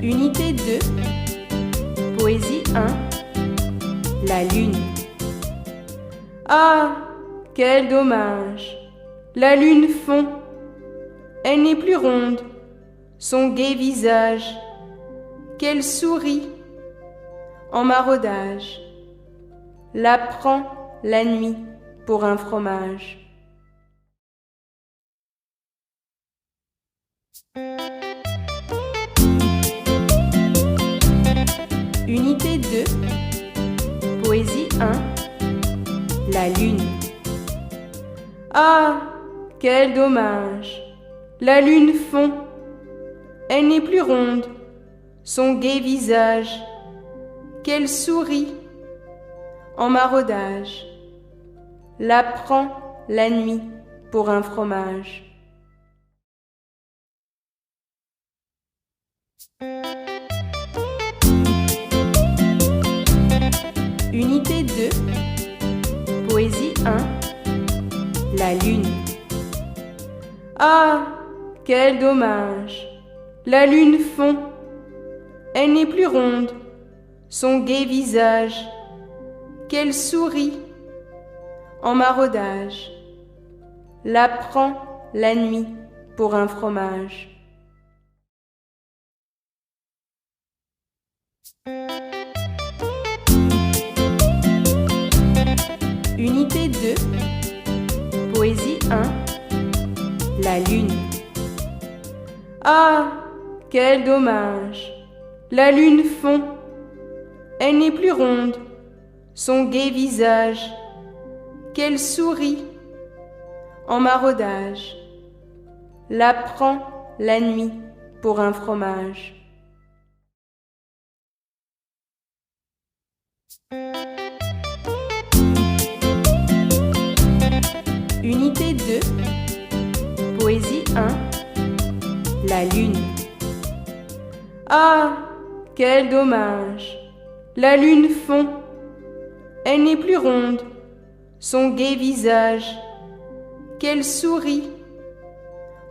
Unité 2, Poésie 1, la lune. Ah, quel dommage! La lune fond, elle n'est plus ronde, son gai visage, qu'elle sourit en maraudage, la prend la nuit pour un fromage. Unité 2, Poésie 1, la lune. Ah, quel dommage! La lune fond, elle n'est plus ronde, son gai visage, qu'elle sourit en maraudage, la prend la nuit pour un fromage. Unité 2, Poésie 1, la lune. Ah, quel dommage! La lune fond, elle n'est plus ronde, son gai visage, qu'elle sourit en maraudage, la prend la nuit pour un fromage. Unité 2, Poésie 1, la lune. Ah, quel dommage! La lune fond, elle n'est plus ronde, son gai visage, qu'elle sourit en maraudage, la prend la nuit pour un fromage. Unité 2, Poésie 1, la lune. Ah, quel dommage! La lune fond, elle n'est plus ronde, son gai visage, qu'elle sourit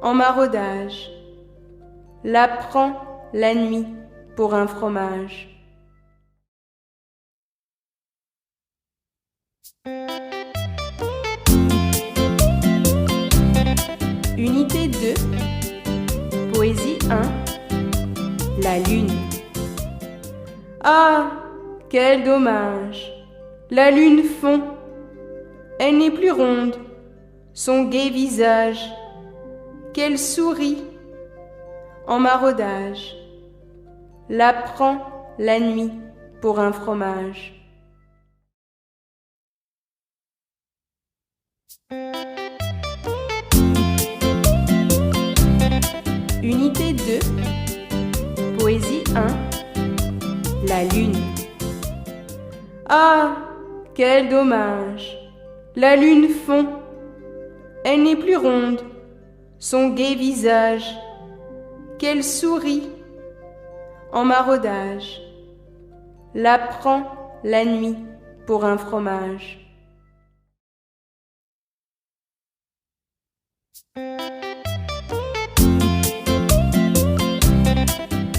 en maraudage, la prend la nuit pour un fromage. Unité 2, Poésie 1, la lune. Ah, quel dommage! La lune fond, elle n'est plus ronde, son gai visage, qu'elle sourit en maraudage, la prend la nuit pour un fromage. Unité 2, Poésie 1, la lune. Ah, quel dommage! La lune fond, elle n'est plus ronde, son gai visage, qu'elle sourit en maraudage, la prend la nuit pour un fromage.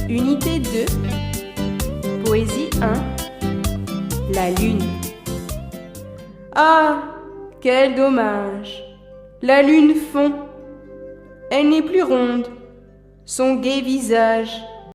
Unité 2, Poésie 1, la lune. Ah, quel dommage! La lune fond, elle n'est plus ronde, son gai visage,